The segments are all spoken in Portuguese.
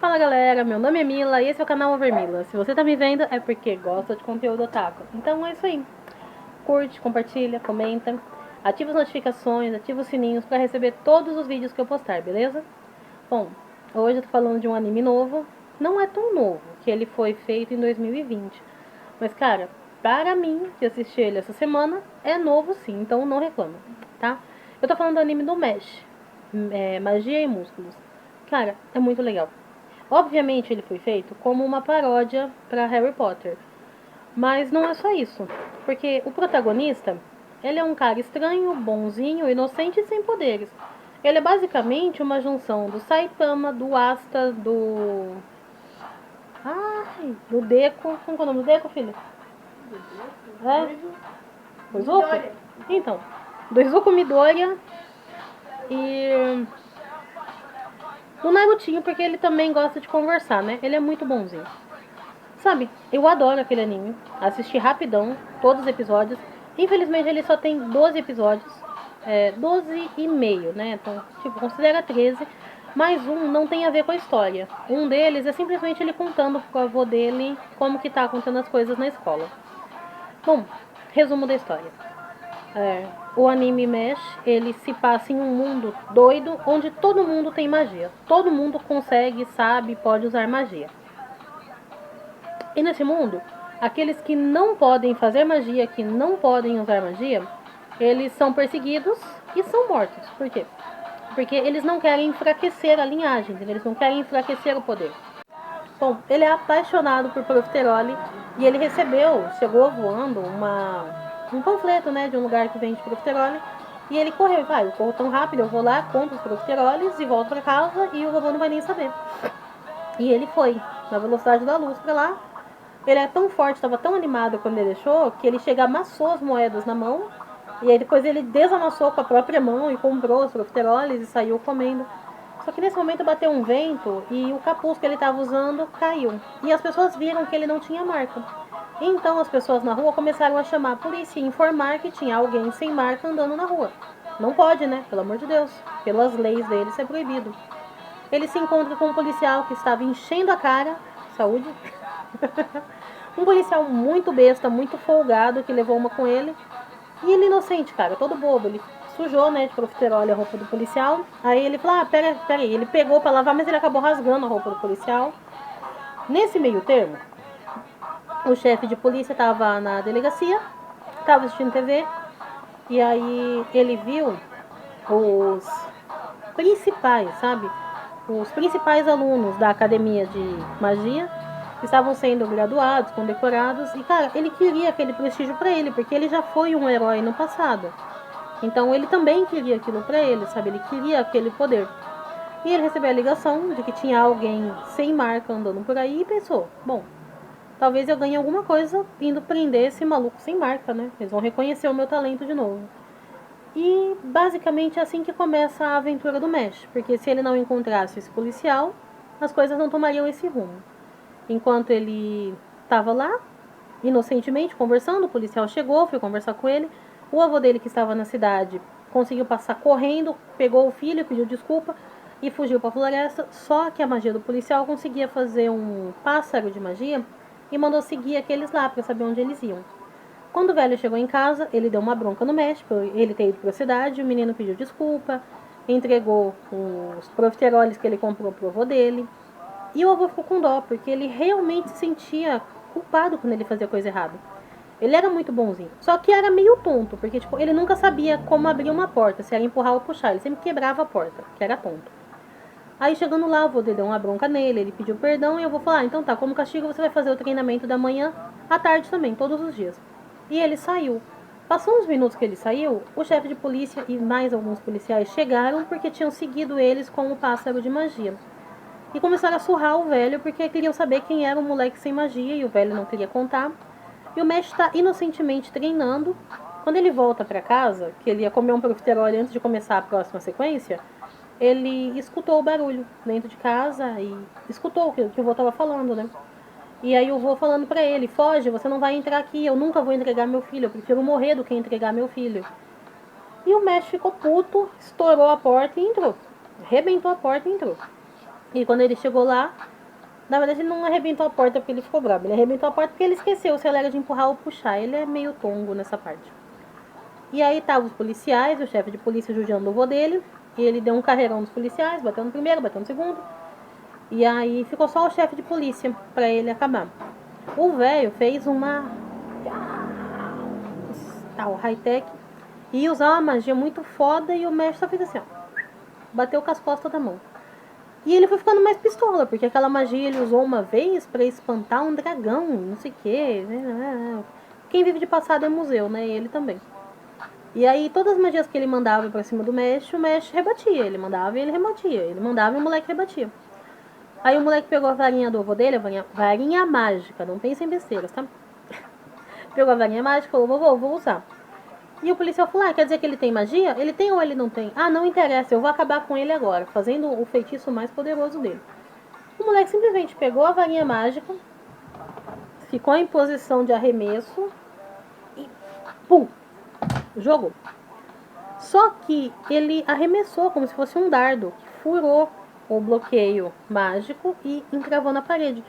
Fala galera, meu nome é Mila e esse é o canal Overmila. Se você tá me vendo é porque gosta de conteúdo otaku. Então é isso aí. Curte, compartilha, comenta, ativa as notificações, ativa os sininhos pra receber todos os vídeos que eu postar, beleza? Bom, hoje eu tô falando de um anime novo. Não é tão novo, que ele foi feito em 2020. Mas cara, para mim, que assisti ele essa semana, é novo sim, então não reclama, tá? Eu tô falando do anime do Mesh, Magia e Músculos. Cara, é muito legal. Obviamente ele foi feito como uma paródia para Harry Potter, mas não é só isso, porque o protagonista, ele é um cara estranho, bonzinho, inocente e sem poderes. Ele é basicamente uma junção do Saitama, do Asta, do Deco. Como que é o nome do Deco, filho? É? Do Izuku? Então, do Izuku Midoriya e do Narutinho, porque ele também gosta de conversar, né? Ele é muito bonzinho. Sabe, eu adoro aquele anime. Assisti rapidão, todos os episódios. Infelizmente ele só tem 12 episódios. 12 e meio, né? Então, tipo, considera 13. Mas um não tem a ver com a história. Um deles é simplesmente ele contando pro avô dele como que tá acontecendo as coisas na escola. Bom, resumo da história. O anime Mesh, ele se passa em um mundo doido onde todo mundo tem magia. Todo mundo consegue, sabe, pode usar magia. E nesse mundo, aqueles que não podem fazer magia, que não podem usar magia, eles são perseguidos e são mortos. Por quê? Porque eles não querem enfraquecer a linhagem, eles não querem enfraquecer o poder. Bom, ele é apaixonado por profiterole e ele chegou voando um panfleto, né, de um lugar que vende profiterole. E ele correu, eu corro tão rápido, eu vou lá, compro os profiteroles e volto pra casa e o robô não vai nem saber. E ele foi, na velocidade da luz, pra lá. Ele é tão forte, estava tão animado quando ele deixou, que ele chega amassou as moedas na mão. E aí depois ele desamassou com a própria mão e comprou os profiteroles e saiu comendo. Só que nesse momento bateu um vento e o capuz que ele estava usando caiu. E as pessoas viram que ele não tinha marca. Então as pessoas na rua começaram a chamar a polícia e informar que tinha alguém sem marca andando na rua. Não pode, né? Pelo amor de Deus. Pelas leis dele isso é proibido. Ele se encontra com um policial que estava enchendo a cara. Saúde. Um policial muito besta, muito folgado, que levou uma com ele. E ele inocente, cara, todo bobo. Ele sujou, né, de profiterole a roupa do policial. Aí ele falou, pera aí. Ele pegou pra lavar, mas ele acabou rasgando a roupa do policial. Nesse meio termo, o chefe de polícia tava na delegacia, tava assistindo TV. E aí ele viu os principais, sabe? Os principais alunos da academia de magia estavam sendo graduados, condecorados, e cara, ele queria aquele prestígio para ele, porque ele já foi um herói no passado. Então ele também queria aquilo para ele, sabe? Ele queria aquele poder. E ele recebeu a ligação de que tinha alguém sem marca andando por aí e pensou, bom, talvez eu ganhe alguma coisa indo prender esse maluco sem marca, né? Eles vão reconhecer o meu talento de novo. E basicamente é assim que começa a aventura do Mesh, porque se ele não encontrasse esse policial, as coisas não tomariam esse rumo. Enquanto ele estava lá, inocentemente conversando, o policial chegou, foi conversar com ele. O avô dele, que estava na cidade, conseguiu passar correndo, pegou o filho, pediu desculpa e fugiu para a floresta. Só que a magia do policial conseguia fazer um pássaro de magia e mandou seguir aqueles lá para saber onde eles iam. Quando o velho chegou em casa, ele deu uma bronca no Mesh, por ele ter ido para a cidade. O menino pediu desculpa, entregou os profiteroles que ele comprou pro avô dele. E o avô ficou com dó, porque ele realmente se sentia culpado quando ele fazia coisa errada. Ele era muito bonzinho. Só que era meio tonto, porque tipo, ele nunca sabia como abrir uma porta, se era empurrar ou puxar. Ele sempre quebrava a porta, que era tonto. Aí chegando lá, o avô dele deu uma bronca nele, ele pediu perdão e eu vou falar, então tá, como castigo você vai fazer o treinamento da manhã, à tarde também, todos os dias. E ele saiu. Passou uns minutos que ele saiu, o chefe de polícia e mais alguns policiais chegaram porque tinham seguido eles com o pássaro de magia. E começaram a surrar o velho porque queriam saber quem era o moleque sem magia e o velho não queria contar. E o mestre está inocentemente treinando. Quando ele volta para casa, que ele ia comer um profiterole antes de começar a próxima sequência, ele escutou o barulho dentro de casa e escutou o que o vô estava falando, né? E aí o vô falando pra ele, foge, você não vai entrar aqui, eu nunca vou entregar meu filho, eu prefiro morrer do que entregar meu filho. E o mestre ficou puto, estourou a porta e entrou. Arrebentou a porta e entrou. E quando ele chegou lá, na verdade ele não arrebentou a porta porque ele ficou bravo. Ele arrebentou a porta porque ele esqueceu se ela era de empurrar ou puxar. Ele é meio tongo nessa parte. E aí tava os policiais, o chefe de polícia judiando o vô dele. E ele deu um carreirão nos policiais, bateu no primeiro, bateu no segundo. E aí ficou só o chefe de polícia pra ele acabar. O velho fez uma tal high-tech e usar uma magia muito foda e o mestre só fez assim, ó. Bateu com as costas da mão. E ele foi ficando mais pistola, porque aquela magia ele usou uma vez pra espantar um dragão, não sei o que. Quem vive de passado é museu, né? E ele também. E aí todas as magias que ele mandava pra cima do mestre, o mestre rebatia. Ele mandava e ele rebatia. Ele mandava e o moleque rebatia. Aí o moleque pegou a varinha do avô dele, a varinha mágica, não pense em besteiras, tá? Pegou a varinha mágica e falou, vovô, vou usar. E o policial falou, quer dizer que ele tem magia? Ele tem ou ele não tem? Ah, não interessa, eu vou acabar com ele agora, fazendo o feitiço mais poderoso dele. O moleque simplesmente pegou a varinha mágica, ficou em posição de arremesso e pum, jogou. Só que ele arremessou como se fosse um dardo, que furou o bloqueio mágico e encravou na parede,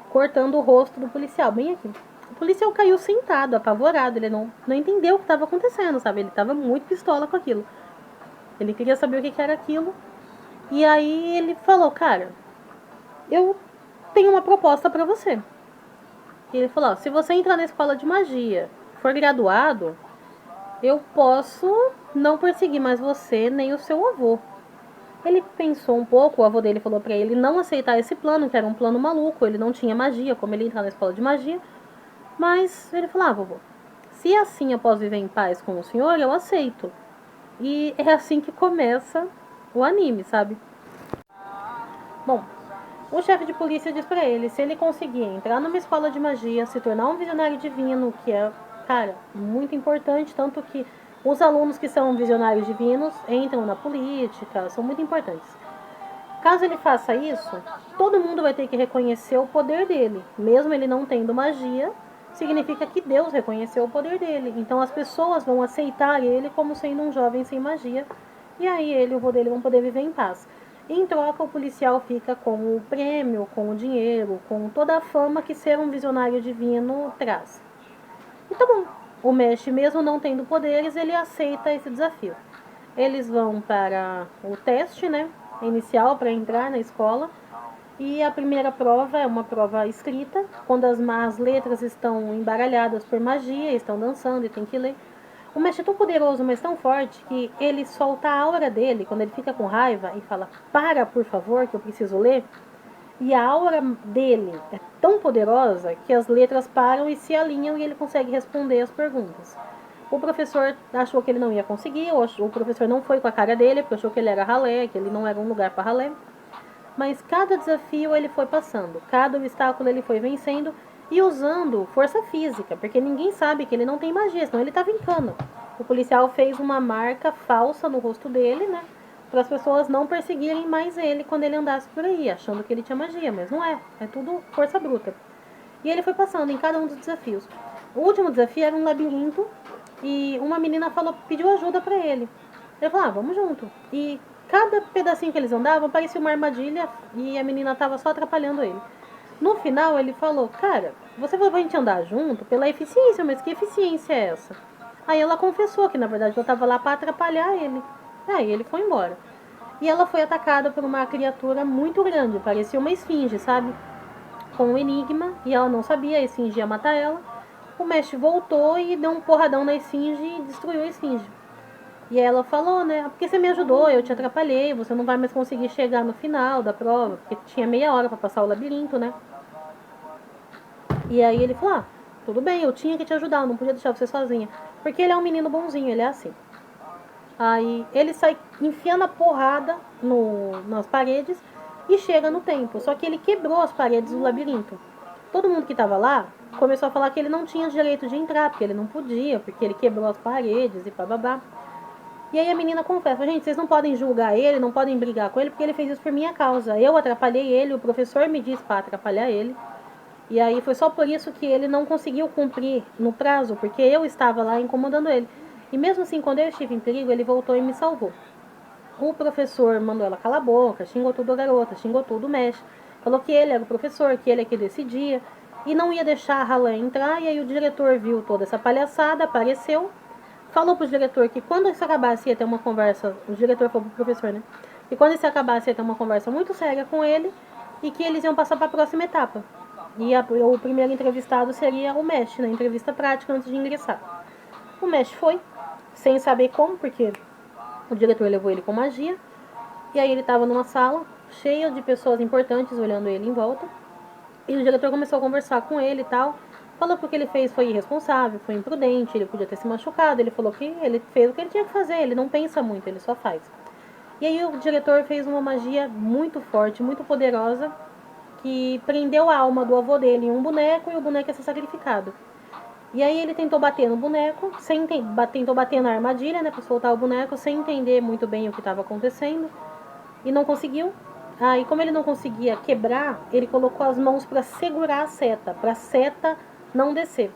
cortando o rosto do policial, bem aqui. O policial caiu sentado, apavorado, ele não entendeu o que estava acontecendo, sabe? Ele estava muito pistola com aquilo. Ele queria saber o que era aquilo. E aí ele falou, cara, eu tenho uma proposta para você. E ele falou, se você entrar na escola de magia, for graduado, eu posso não perseguir mais você nem o seu avô. Ele pensou um pouco, o avô dele falou para ele não aceitar esse plano, que era um plano maluco, ele não tinha magia, como ele entrar na escola de magia. Mas ele falou, vovô, se assim eu posso viver em paz com o senhor, eu aceito. E é assim que começa o anime, sabe? Bom, o chefe de polícia diz pra ele, se ele conseguir entrar numa escola de magia, se tornar um visionário divino, que é, cara, muito importante, tanto que os alunos que são visionários divinos entram na política, são muito importantes. Caso ele faça isso, todo mundo vai ter que reconhecer o poder dele, mesmo ele não tendo magia, significa que Deus reconheceu o poder dele. Então as pessoas vão aceitar ele como sendo um jovem sem magia. E aí ele e o vô dele vão poder viver em paz. Em troca, o policial fica com o prêmio, com o dinheiro, com toda a fama que ser um visionário divino traz. E tá bom. O mestre, mesmo não tendo poderes, ele aceita esse desafio. Eles vão para o teste, né, inicial para entrar na escola. E a primeira prova é uma prova escrita, quando as letras estão embaralhadas por magia, estão dançando e tem que ler. O mestre é tão poderoso, mas tão forte, que ele solta a aura dele, quando ele fica com raiva, e fala, para, por favor, que eu preciso ler. E a aura dele é tão poderosa que as letras param e se alinham e ele consegue responder as perguntas. O professor achou que ele não ia conseguir, o professor não foi com a cara dele, porque achou que ele era ralé, que ele não era um lugar para ralé. Mas cada desafio ele foi passando, cada obstáculo ele foi vencendo e usando força física, porque ninguém sabe que ele não tem magia, senão ele estava em cana. O policial fez uma marca falsa no rosto dele, né? Para as pessoas não perseguirem mais ele quando ele andasse por aí, achando que ele tinha magia, mas não é, é tudo força bruta. E ele foi passando em cada um dos desafios. O último desafio era um labirinto e uma menina pediu ajuda para ele. Ele falou, vamos junto. E cada pedacinho que eles andavam parecia uma armadilha e a menina estava só atrapalhando ele. No final ele falou, cara, você falou pra gente andar junto pela eficiência, mas que eficiência é essa? Aí ela confessou que na verdade ela estava lá para atrapalhar ele. Aí ele foi embora. E ela foi atacada por uma criatura muito grande, parecia uma esfinge, sabe? Com um enigma, e ela não sabia, a esfinge ia matar ela. O mestre voltou e deu um porradão na esfinge e destruiu a esfinge. E ela falou, né? Porque você me ajudou, eu te atrapalhei, você não vai mais conseguir chegar no final da prova, porque tinha meia hora para passar o labirinto, né? E aí ele falou, tudo bem, eu tinha que te ajudar, eu não podia deixar você sozinha. Porque ele é um menino bonzinho, ele é assim. Aí ele sai enfiando a porrada nas paredes e chega no templo. Só que ele quebrou as paredes do labirinto. Todo mundo que estava lá começou a falar que ele não tinha direito de entrar, porque ele não podia, porque ele quebrou as paredes e bababá. E aí a menina confessa, gente, vocês não podem julgar ele, não podem brigar com ele, porque ele fez isso por minha causa. Eu atrapalhei ele, o professor me disse para atrapalhar ele. E aí foi só por isso que ele não conseguiu cumprir no prazo, porque eu estava lá incomodando ele. E mesmo assim, quando eu estive em perigo, ele voltou e me salvou. o professor mandou ela calar a boca, xingou tudo a garota, xingou tudo o Mesh. Falou que ele era o professor, que ele é que decidia. E não ia deixar a Halan entrar. E aí o diretor viu toda essa palhaçada, apareceu. Falou pro diretor que quando isso acabasse ia ter uma conversa. O diretor falou pro professor, né? Que quando isso acabasse ia ter uma conversa muito séria com ele. E que eles iam passar para a próxima etapa. E o primeiro entrevistado seria o Mesh, na entrevista prática antes de ingressar. O Mesh foi, sem saber como, porque o diretor levou ele com magia. E aí ele estava numa sala cheia de pessoas importantes olhando ele em volta. E o diretor começou a conversar com ele e tal. Falou que o que ele fez foi irresponsável, foi imprudente, ele podia ter se machucado. Ele falou que ele fez o que ele tinha que fazer, ele não pensa muito, ele só faz. E aí o diretor fez uma magia muito forte, muito poderosa, que prendeu a alma do avô dele em um boneco e o boneco ia ser sacrificado. E aí ele tentou bater no boneco, tentou bater na armadilha, né, para soltar o boneco, sem entender muito bem o que estava acontecendo. E não conseguiu. E como ele não conseguia quebrar, ele colocou as mãos para segurar a seta não descer.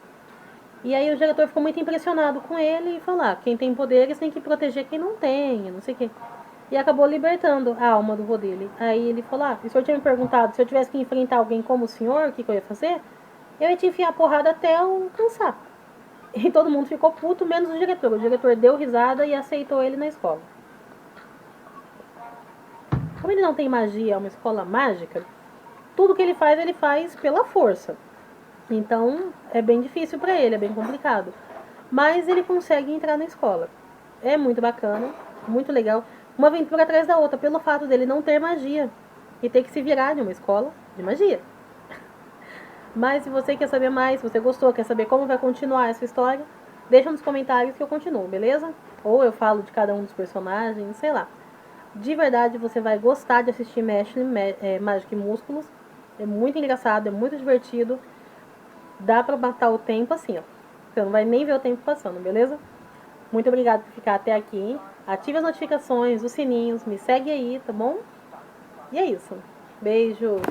E aí o diretor ficou muito impressionado com ele e falou: quem tem poderes tem que proteger quem não tem, não sei o quê. E acabou libertando a alma do vô dele. Aí ele falou: o senhor tinha me perguntado se eu tivesse que enfrentar alguém como o senhor, o que eu ia fazer? Eu ia te enfiar a porrada até eu cansar. E todo mundo ficou puto, menos o diretor. O diretor deu risada e aceitou ele na escola. Como ele não tem magia, é uma escola mágica, tudo que ele faz pela força. Então, é bem difícil para ele, é bem complicado. Mas ele consegue entrar na escola. É muito bacana, muito legal. Uma aventura atrás da outra, pelo fato dele não ter magia. E ter que se virar em uma escola de magia. Mas se você quer saber mais, se você gostou, quer saber como vai continuar essa história, deixa nos comentários que eu continuo, beleza? Ou eu falo de cada um dos personagens, sei lá. De verdade, você vai gostar de assistir Mágica e Músculos. É muito engraçado, é muito divertido. Dá pra matar o tempo assim, ó. Você não vai nem ver o tempo passando, beleza? Muito obrigada por ficar até aqui. Ative as notificações, os sininhos, me segue aí, tá bom? E é isso. Beijo!